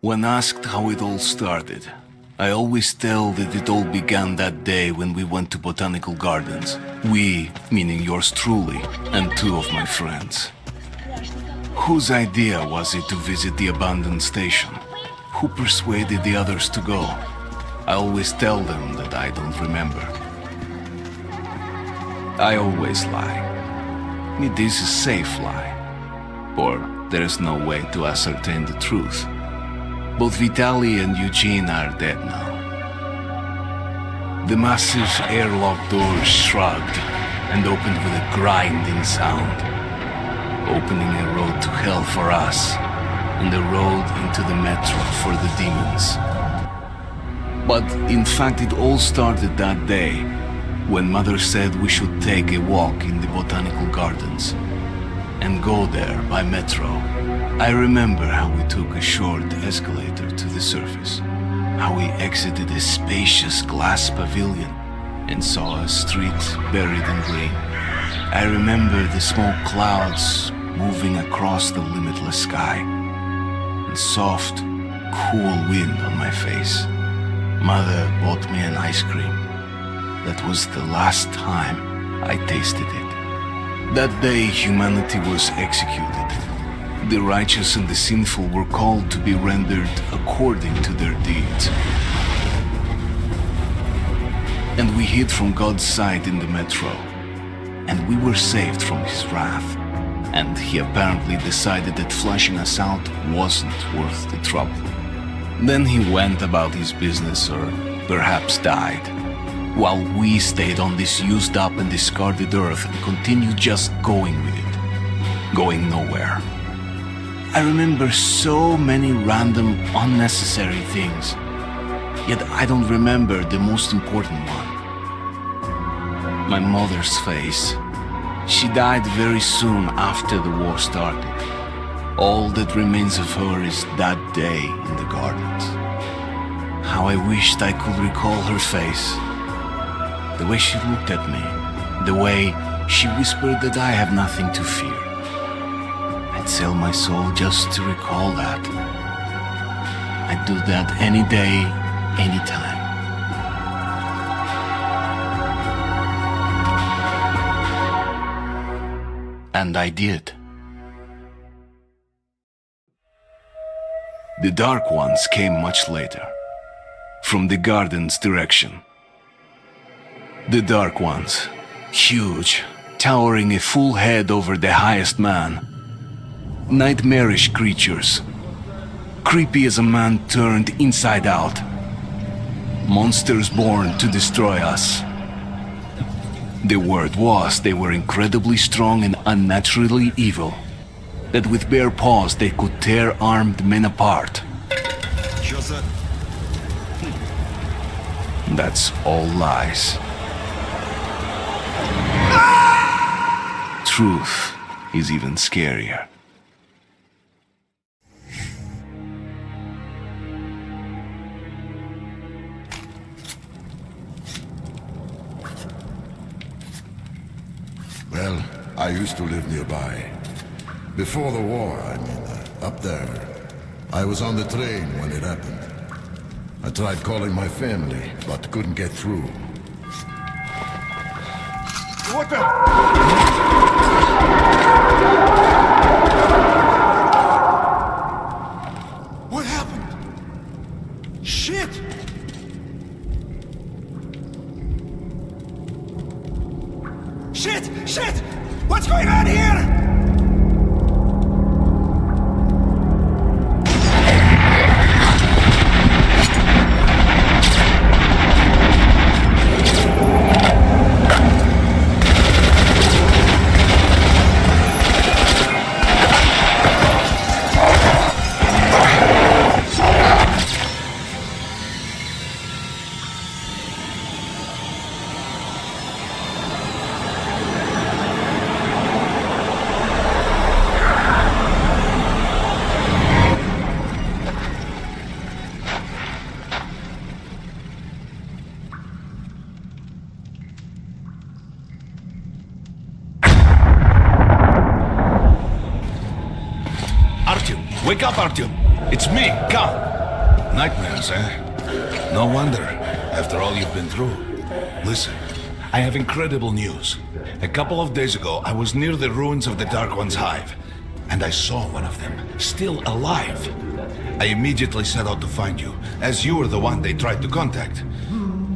When asked how it all started, I always tell that it all began that day when we went to botanical gardens. We, meaning yours truly, and two of my friends. Whose idea was it to visit the abandoned station? Who persuaded the others to go? I always tell them that I don't remember. I always lie. It is a safe lie. Or there is no way to ascertain the truth. Both Vitaly and Eugene are dead now. The massive airlock doors shrugged and opened with a grinding sound, opening a road to hell for us and a road into the metro for the demons. But in fact, it all started that day when Mother said we should take a walk in the botanical gardens and go there by metro. I remember how we took a short escalator to the surface, how we exited a spacious glass pavilion and saw a street buried in green. I remember the smoke clouds moving across the limitless sky and soft, cool wind on my face. Mother bought me an ice cream. That was the last time I tasted it. That day, humanity was executed. The righteous and the sinful were called to be rendered according to their deeds. And we hid from God's sight in the metro, and we were saved from his wrath. And he apparently decided that flushing us out wasn't worth the trouble. Then he went about his business, or perhaps died, while we stayed on this used up and discarded earth and continued just going with it, going nowhere. I remember so many random, unnecessary things, yet I don't remember the most important one. My mother's face. She died very soon after the war started. All that remains of her is that day in the gardens. How I wished I could recall her face. The way she looked at me. The way she whispered that I have nothing to fear. I'd sell my soul just to recall that. I'd do that any day, any time. And I did. The Dark Ones came much later, from the garden's direction. The Dark Ones, huge, towering a full head over the highest man. Nightmarish creatures, creepy as a man turned inside out. Monsters born to destroy us. The word was they were incredibly strong and unnaturally evil, that with bare paws they could tear armed men apart. That's all lies. Truth is even scarier. Well, I used to live nearby. Before the war, up there. I was on the train when it happened. I tried calling my family, but couldn't get through. What the? What happened? Shit! Shit! Shit! What's going on here? Wake up, Artyom! It's me, come! Nightmares, eh? No wonder, after all you've been through. Listen, I have incredible news. A couple of days ago, I was near the ruins of the Dark One's hive, and I saw one of them, still alive. I immediately set out to find you, as you were the one they tried to contact,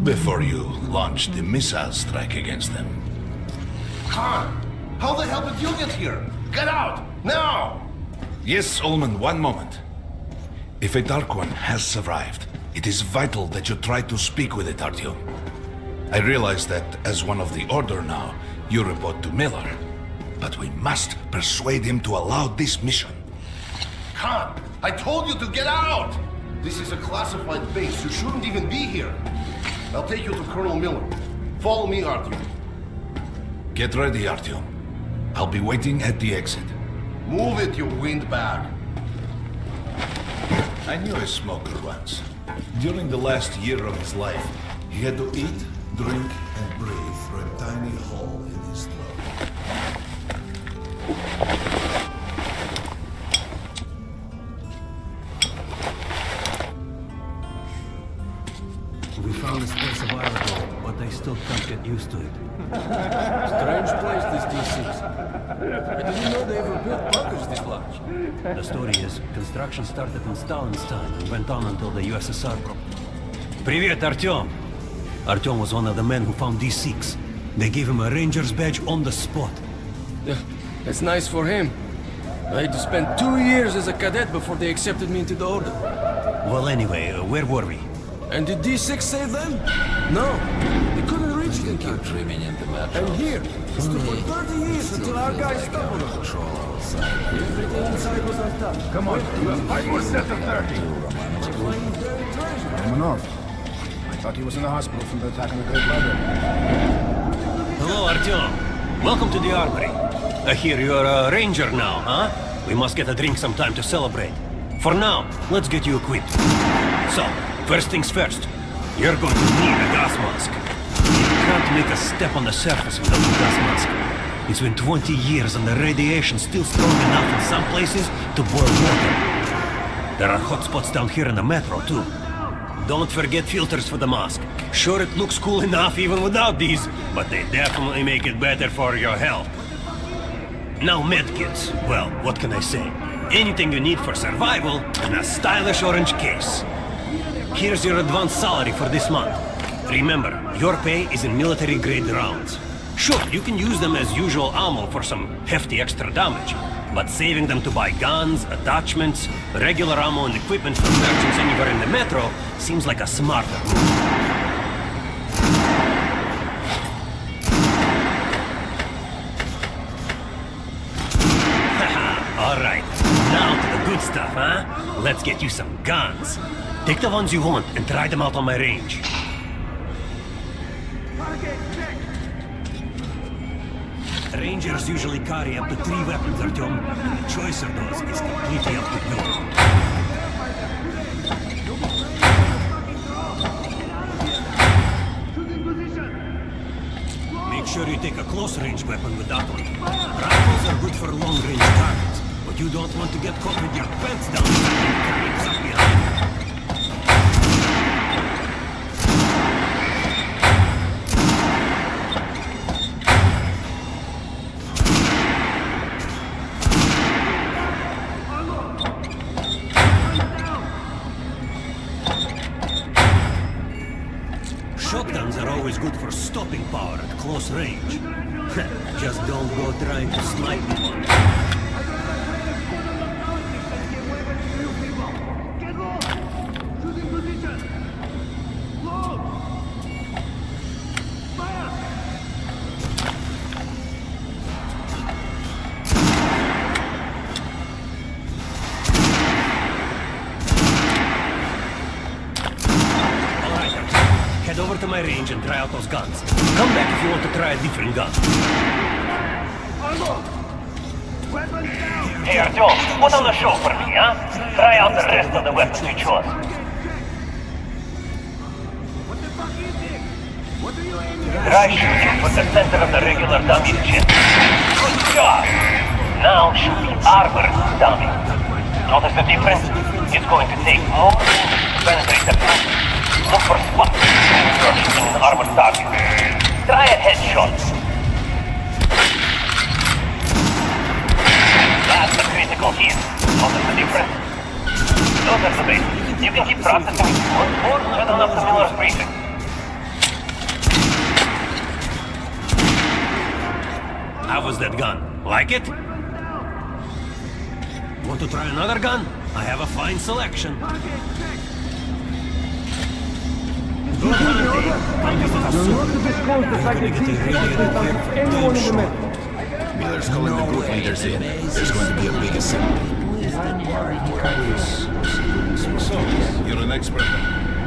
before you launched the missile strike against them. Khan, how the hell did you get here? Get out, now! Yes, Ullman, one moment. If a Dark One has survived, it is vital that you try to speak with it, Artyom. I realize that, as one of the Order now, you report to Miller. But we must persuade him to allow this mission. Khan, I told you to get out! This is a classified base. You shouldn't even be here. I'll take you to Colonel Miller. Follow me, Artyom. Get ready, Artyom. I'll be waiting at the exit. Move it, you windbag. I knew a smoker once. During the last year of his life, he had to eat, drink, and breathe through a tiny hole in his throat. We found this place a while ago, but I still can't get used to it. Strange place, this D6. I didn't know they ever built bunkers this large. The story is, construction started in Stalin's time and went on until the USSR broke. Привет, Artyom! Artyom was one of the men who found D6. They gave him a ranger's badge on the spot. Yeah, that's nice for him. I had to spend 2 years as a cadet before they accepted me into the order. Well, anyway, where were we? And did D6 save them? No, they couldn't reach the kid. And here, it stood for 30 years until our guys stumbled on it. Everything inside was untouched. Come on, you have 5 more sets of 30. Romanov. I thought he was in the hospital from the attack on the Great Library. Hello, Artyom. Welcome to the Armory. I hear you're a ranger now, huh? We must get a drink sometime to celebrate. For now, let's get you equipped. So, first things first, you're going to need a gas mask. You can't make a step on the surface without a gas mask. It's been 20 years and the radiation's still strong enough in some places to boil water. There are hot spots down here in the metro, too. Don't forget filters for the mask. Sure, it looks cool enough even without these, but they definitely make it better for your health. Now medkits. Well, what can I say? Anything you need for survival in a stylish orange case. Here's your advance salary for this month. Remember, your pay is in military-grade rounds. Sure, you can use them as usual ammo for some hefty extra damage, but saving them to buy guns, attachments, regular ammo and equipment for merchants anywhere in the metro seems like a smarter move. Alright, now to the good stuff, huh? Let's get you some guns. Take the ones you want and try them out on my range. Rangers usually carry up to 3 weapons, Artyom, and the choice of those is completely up to you. Make sure you take a close-range weapon with that one. Rifles are good for long-range targets, but you don't want to get caught with your pants down and carrying up behind. Shotguns are always good for stopping power at close range. Just don't go trying to snipe one. Head over to my range and try out those guns. Come back if you want to try a different gun. Hey Artyom, put on the show for me, huh? Try out the rest of the weapons you chose. Try shooting for the center of the regular dummy chip. Good job! Now shoot the armored dummy. Notice the difference? It's going to take more penetrate the flank. Look for spots you're shooting an armored target. Try a headshot. That's the critical hit. Notice the difference? Those are the basics. You can keep processing or channel up to Miller's briefing. How was that gun? Like it? Want to try another gun? I have a fine selection. Good hunting. Come visit us soon. We're gonna get a really damn show. Miller's calling the group leaders in. There's going to be a big assembly. So, you're an expert.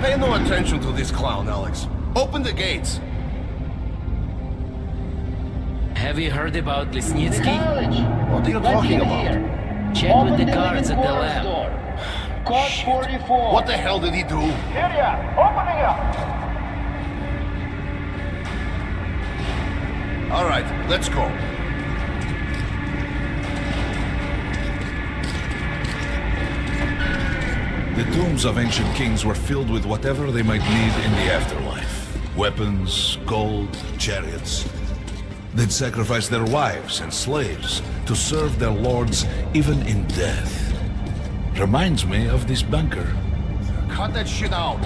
Pay no attention to this clown, Alex. Open the gates. Have you heard about Lesnitsky? What are you talking about? Check with the guards at the lab. Shit. What the hell did he do? All right, let's go. The tombs of ancient kings were filled with whatever they might need in the afterlife. Weapons, gold, chariots. They'd sacrifice their wives and slaves to serve their lords even in death. Reminds me of this bunker. Cut that shit out.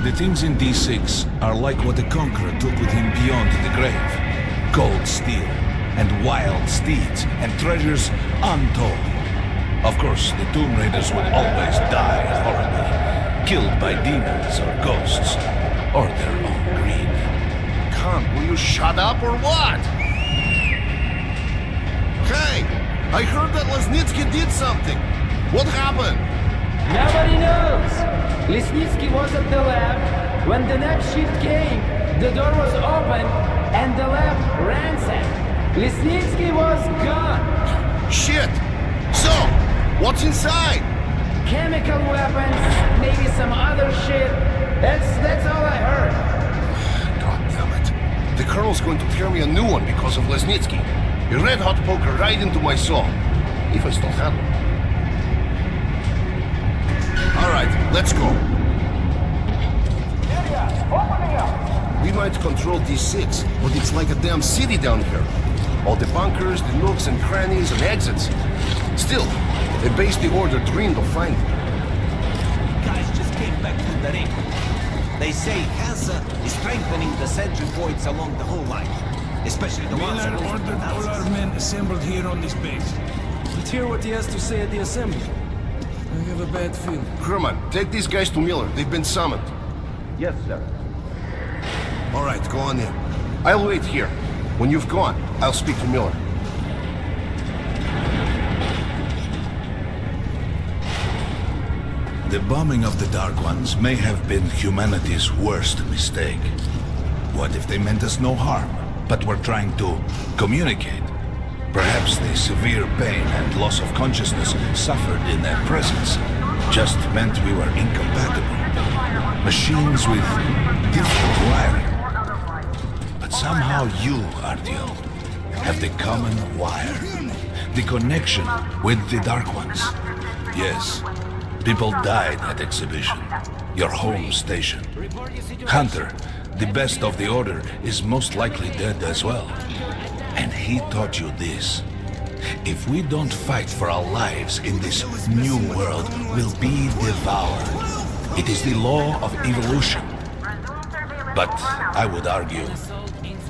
The things in D6 are like what the Conqueror took with him beyond the grave. Gold steel, and wild steeds, and treasures untold. Of course, the Tomb Raiders would always die horribly, killed by demons or ghosts, or their own greed. Khan, will you shut up or what? Hey, I heard that Lesnitsky did something. What happened? Nobody knows. Lesnitsky was at the lab. When the next shift came, the door was open and the lab ransacked. Lesnitsky was gone. Shit! So, what's inside? Chemical weapons, maybe some other shit. That's all I heard. God damn it. The Colonel's going to tear me a new one because of Lesnitsky. A red-hot poker right into my soul. If I still have one. All right, let's go. We might control D6, but it's like a damn city down here. All the bunkers, the nooks and crannies and exits. Still, a base the Order dreamed of finding. Guys just came back from the ring. They say Hansa is strengthening the sentry points along the whole line. Especially the ones Miller that ordered all our men assembled here on this base. Let's hear what he has to say at the assembly. I have a bad feeling. Herman, take these guys to Miller. They've been summoned. Yes, sir. All right, go on in. I'll wait here. When you've gone, I'll speak to Miller. The bombing of the Dark Ones may have been humanity's worst mistake. What if they meant us no harm, but were trying to communicate? Perhaps the severe pain and loss of consciousness suffered in their presence just meant we were incompatible. Machines with different wiring. But somehow you, Artyom, have the common wire. The connection with the Dark Ones. Yes, people died at Exhibition, your home station. Hunter, the best of the Order, is most likely dead as well. And he taught you this. If we don't fight for our lives in this new world, we'll be devoured. It is the law of evolution. But I would argue,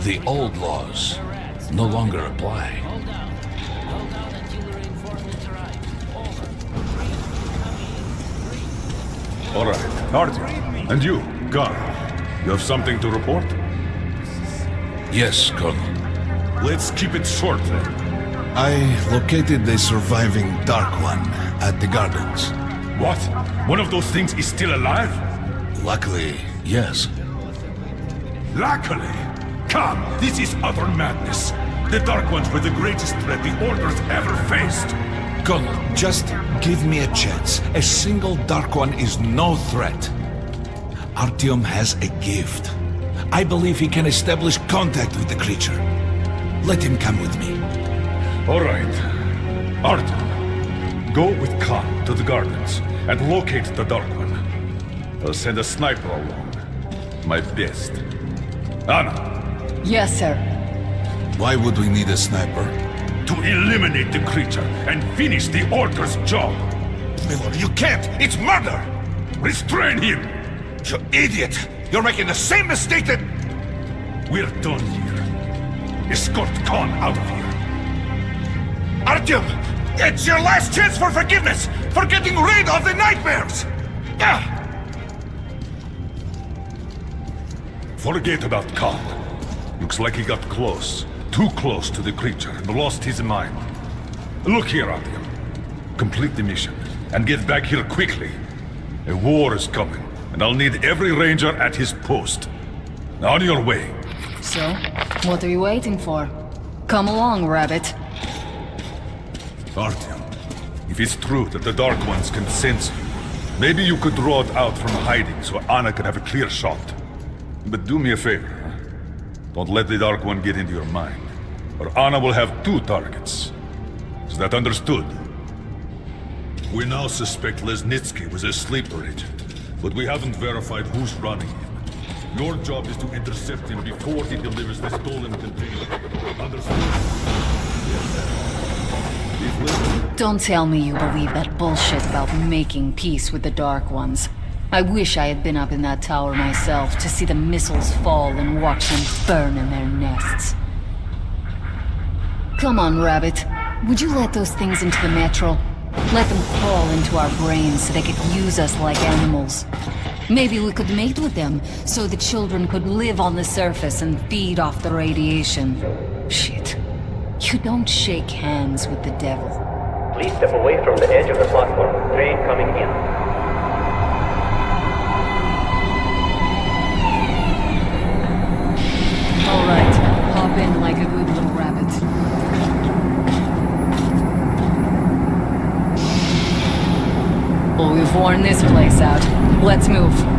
the old laws no longer apply. All right, Artyom. And you, Gar, you have something to report? Yes, Colonel. Let's keep it short then. I located the surviving Dark One at the gardens. What? One of those things is still alive? Luckily, yes. Luckily? Come, this is utter madness. The Dark Ones were the greatest threat the Order's ever faced. Colonel, just give me a chance. A single Dark One is no threat. Artyom has a gift. I believe he can establish contact with the creature. Let him come with me. All right. Artyom, Go with Khan to the gardens and locate the Dark One. I'll send a sniper along. My best. Anna, Yes, sir. Why would we need a sniper? to eliminate the creature and finish the Order's job. Miller, you can't! It's murder! Restrain him! You idiot! You're making the same mistake that... We're done here. Escort Khan out of here. Artyom! It's your last chance for forgiveness! For getting rid of the nightmares! Forget about Khan. Looks like he got close. Too close to the creature and lost his mind. Look here, Artyom. Complete the mission and get back here quickly. A war is coming, and I'll need every ranger at his post. On your way. So, what are you waiting for? Come along, Rabbit. Artyom, if it's true that the Dark Ones can sense you, maybe you could draw it out from hiding so Anna can have a clear shot. But do me a favor, huh? Don't let the Dark One get into your mind, or Anna will have 2 targets. Is that understood? We now suspect Lesnitsky was a sleeper agent, but we haven't verified who's running him. Your job is to intercept him before he delivers the stolen container. Understood? Don't tell me you believe that bullshit about making peace with the Dark Ones. I wish I had been up in that tower myself to see the missiles fall and watch them burn in their nests. Come on, Rabbit. Would you let those things into the metro? Let them crawl into our brains so they could use us like animals. Maybe we could mate with them, so the children could live on the surface and feed off the radiation. Shit. You don't shake hands with the devil. Please step away from the edge of the platform. Train coming in. All right, hop in like a good little rabbit. Well, we've worn this place out. Let's move.